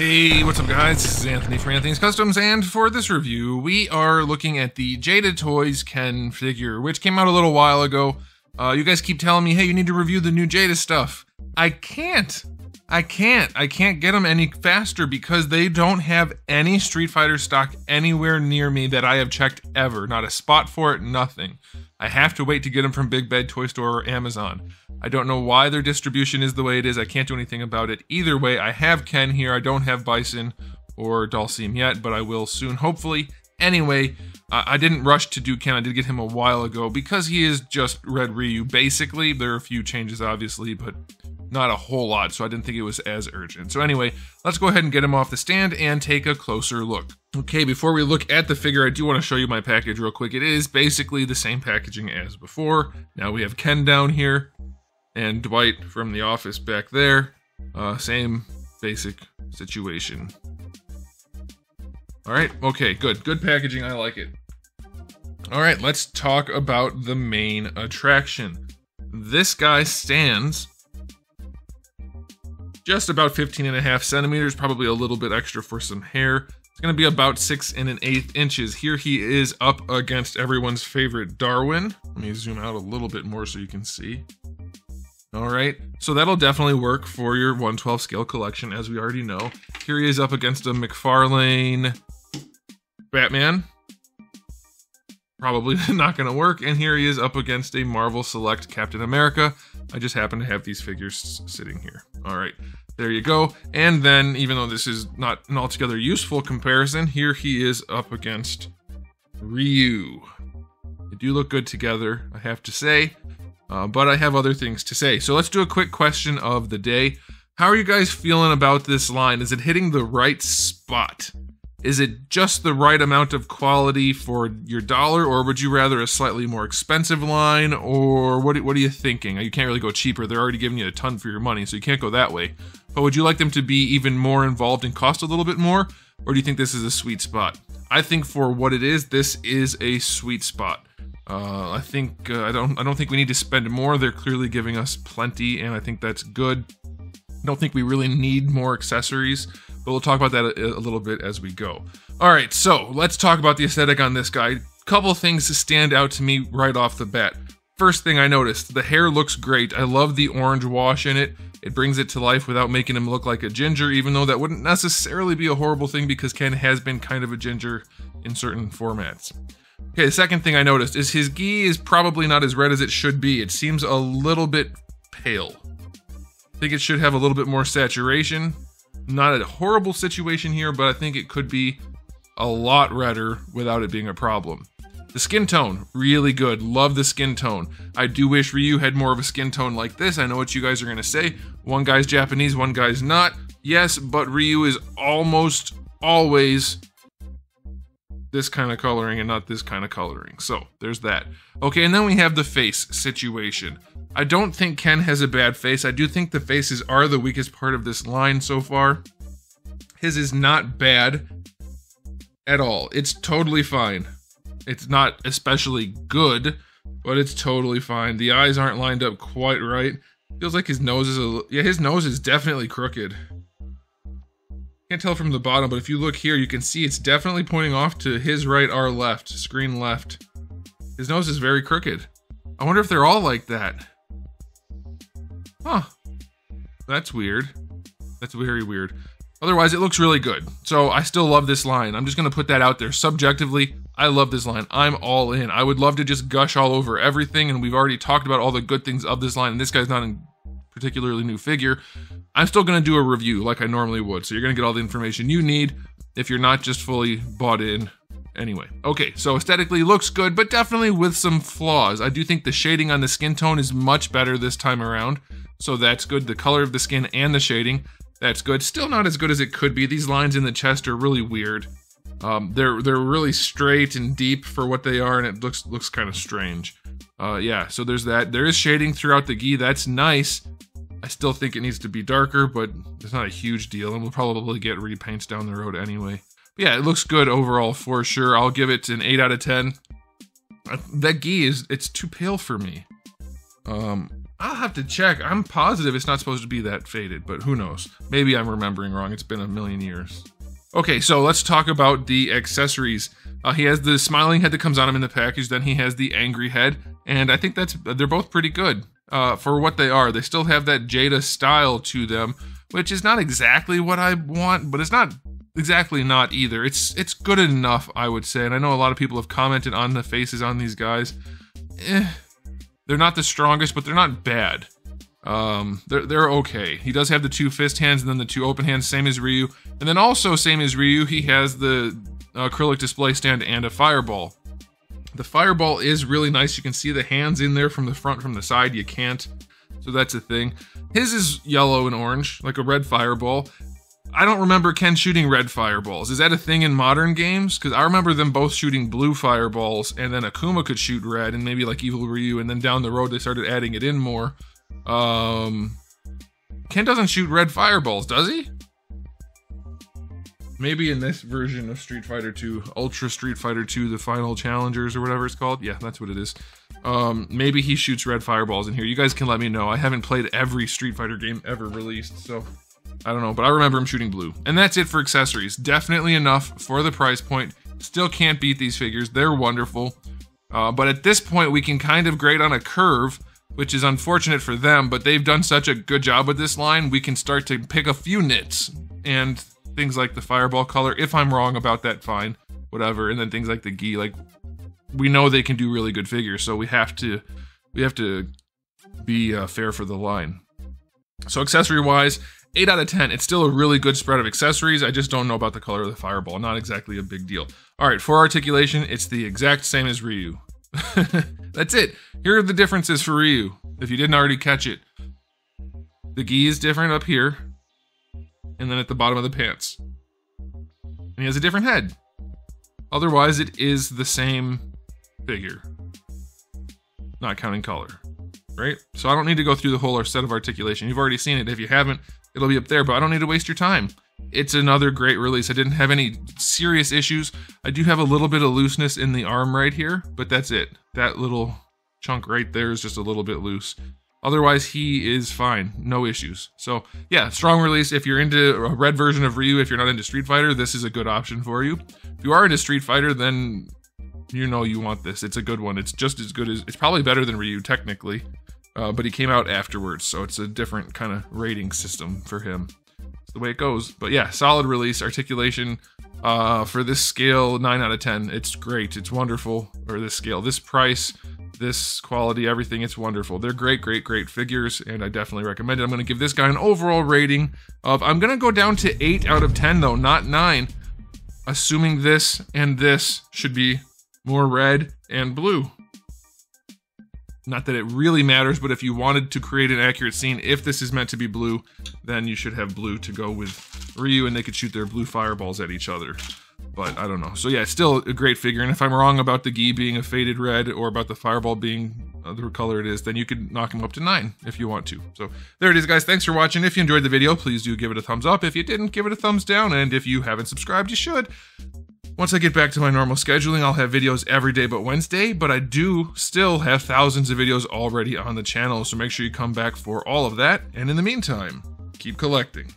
Hey, what's up guys? This is Anthony from Anthony's Customs, and for this review, we are looking at the Jada Toys Ken figure, which came out a little while ago. You guys keep telling me, hey, you need to review the new Jada stuff. I can't get them any faster because they don't have any Street Fighter stock anywhere near me that I have checked ever. Not a spot for it, nothing. I have to wait to get them from Big Bad Toy Store or Amazon. I don't know why their distribution is the way it is. I can't do anything about it. Either way, I have Ken here. I don't have Bison or Dalsim yet, but I will soon, hopefully. Anyway, I didn't rush to do Ken. I did get him a while ago because he is just Red Ryu, basically. There are a few changes, obviously, but not a whole lot, so I didn't think it was as urgent. So anyway, let's go ahead and get him off the stand and take a closer look. Okay, before we look at the figure, I do want to show you my package real quick. It is basically the same packaging as before. Now we have Ken down here, and Dwight from The Office back there. Same basic situation. Alright, okay, good. Good packaging, I like it. Alright, let's talk about the main attraction. This guy stands just about 15.5 centimeters, probably a little bit extra for some hair. It's gonna be about 6 1/8 inches. Here he is up against everyone's favorite Darwin. Let me zoom out a little bit more so you can see. Alright, so that'll definitely work for your 1/12 scale collection, as we already know. Here he is up against a McFarlane Batman. Probably not gonna work. And here he is up against a Marvel Select Captain America. I just happen to have these figures sitting here. Alright, there you go. And then, even though this is not an altogether useful comparison, here he is up against Ryu. They do look good together, I have to say. But I have other things to say. So let's do a quick question of the day. How are you guys feeling about this line? Is it hitting the right spot? Is it just the right amount of quality for your dollar, or would you rather a slightly more expensive line, or what are you thinking? You can't really go cheaper. They're already giving you a ton for your money, so you can't go that way. But would you like them to be even more involved and cost a little bit more, or do you think this is a sweet spot? I think for what it is, this is a sweet spot. I don't think we need to spend more. They're clearly giving us plenty, and I think that's good. I don't think we really need more accessories, but we'll talk about that a little bit as we go. Alright, so let's talk about the aesthetic on this guy. Couple things to stand out to me right off the bat. First thing I noticed, the hair looks great. I love the orange wash in it. It brings it to life without making him look like a ginger, even though that wouldn't necessarily be a horrible thing because Ken has been kind of a ginger in certain formats. Okay, the second thing I noticed is his gi is probably not as red as it should be. It seems a little bit pale. I think it should have a little bit more saturation. Not a horrible situation here, but I think it could be a lot redder without it being a problem. The skin tone, really good. Love the skin tone. I do wish Ryu had more of a skin tone like this. I know what you guys are gonna say. One guy's Japanese, one guy's not. Yes, but Ryu is almost always this kind of coloring and not this kind of coloring. So there's that. Okay, and then we have the face situation. I don't think Ken has a bad face. I do think the faces are the weakest part of this line so far. His is not bad at all. It's totally fine. It's not especially good, but it's totally fine. The eyes aren't lined up quite right. Feels like his nose is his nose is definitely crooked. Can't tell from the bottom, but if you look here, you can see it's definitely pointing off to his right, our left, screen left. His nose is very crooked. I wonder if they're all like that. Huh. That's weird. That's very weird. Otherwise, it looks really good. So I still love this line. I'm just gonna put that out there. Subjectively, I love this line. I'm all in. I would love to just gush all over everything, and we've already talked about all the good things of this line, and this guy's not a particularly new figure. I'm still gonna do a review like I normally would, so you're gonna get all the information you need if you're not just fully bought in. Anyway, okay, so aesthetically looks good, but definitely with some flaws. I do think the shading on the skin tone is much better this time around, so that's good. The color of the skin and the shading, that's good. Still not as good as it could be. These lines in the chest are really weird. They're really straight and deep for what they are, and it looks kind of strange. Yeah, so there's that. There is shading throughout the gi. That's nice. I still think it needs to be darker, but it's not a huge deal, and we'll probably get repaints down the road anyway. But yeah, it looks good overall for sure. I'll give it an 8 out of 10. That gi it's too pale for me. I'll have to check. I'm positive it's not supposed to be that faded, but who knows? Maybe I'm remembering wrong. It's been a million years. Okay, so let's talk about the accessories. He has the smiling head that comes on him in the package, then he has the angry head, and I think they're both pretty good for what they are. They still have that Jada style to them, which is not exactly what I want, but it's not exactly not either. It's good enough, I would say, and I know a lot of people have commented on the faces on these guys. They're not the strongest, but they're not bad. They're okay. He does have the 2 fist hands and then the 2 open hands, same as Ryu. And then also, same as Ryu, he has the acrylic display stand and a fireball. The fireball is really nice. You can see the hands in there from the front, from the side. You can't. So that's a thing. His is yellow and orange, like a red fireball. I don't remember Ken shooting red fireballs. Is that a thing in modern games? Because I remember them both shooting blue fireballs, and then Akuma could shoot red, and maybe like Evil Ryu, and then down the road they started adding it in more. Ken doesn't shoot red fireballs, does he? Maybe in this version of Street Fighter 2, Ultra Street Fighter 2, the Final Challengers or whatever it's called. Yeah, that's what it is. Maybe he shoots red fireballs in here. You guys can let me know. I haven't played every Street Fighter game ever released, so I don't know, but I remember him shooting blue. And that's it for accessories. Definitely enough for the price point. Still can't beat these figures. They're wonderful. But at this point, we can kind of grade on a curve, which is unfortunate for them, but they've done such a good job with this line, we can start to pick a few nits. And things like the fireball color, if I'm wrong about that, fine, whatever. And then things like the gi, like, we know they can do really good figures, so we have to be fair for the line. So accessory-wise, 8 out of 10. It's still a really good spread of accessories. I just don't know about the color of the fireball. Not exactly a big deal. All right, for articulation, it's the exact same as Ryu. That's it. Here are the differences for Ryu, if you didn't already catch it. The gi is different up here, and then at the bottom of the pants. And he has a different head. Otherwise, it is the same figure. Not counting color, right? So I don't need to go through the whole set of articulation. You've already seen it. If you haven't, it'll be up there, but I don't need to waste your time. It's another great release. I didn't have any serious issues. I do have a little bit of looseness in the arm right here, but that's it. That little chunk right there is just a little bit loose. Otherwise, he is fine. No issues. So, yeah, strong release. If you're into a red version of Ryu, if you're not into Street Fighter, this is a good option for you. If you are into Street Fighter, then you know you want this. It's a good one. It's just as good as... It's probably better than Ryu, technically. But he came out afterwards, so it's a different kind of rating system for him. It's the way it goes. But yeah, solid release. Articulation for this scale, 9 out of 10. It's great. It's wonderful. Or this scale. This price, this quality, everything, it's wonderful. They're great, great, great figures, and I definitely recommend it. I'm going to give this guy an overall rating of... I'm going to go down to 8 out of 10, though, not 9. Assuming this and this should be more red and blue. Not that it really matters, but if you wanted to create an accurate scene, if this is meant to be blue, then you should have blue to go with Ryu, and they could shoot their blue fireballs at each other. But I don't know. So yeah, it's still a great figure, and if I'm wrong about the gi being a faded red, or about the fireball being the color it is, then you could knock him up to 9 if you want to. So there it is, guys. Thanks for watching. If you enjoyed the video, please do give it a thumbs up. If you didn't, give it a thumbs down, and if you haven't subscribed, you should. Once I get back to my normal scheduling, I'll have videos every day but Wednesday, but I do still have thousands of videos already on the channel, so make sure you come back for all of that. And in the meantime, keep collecting.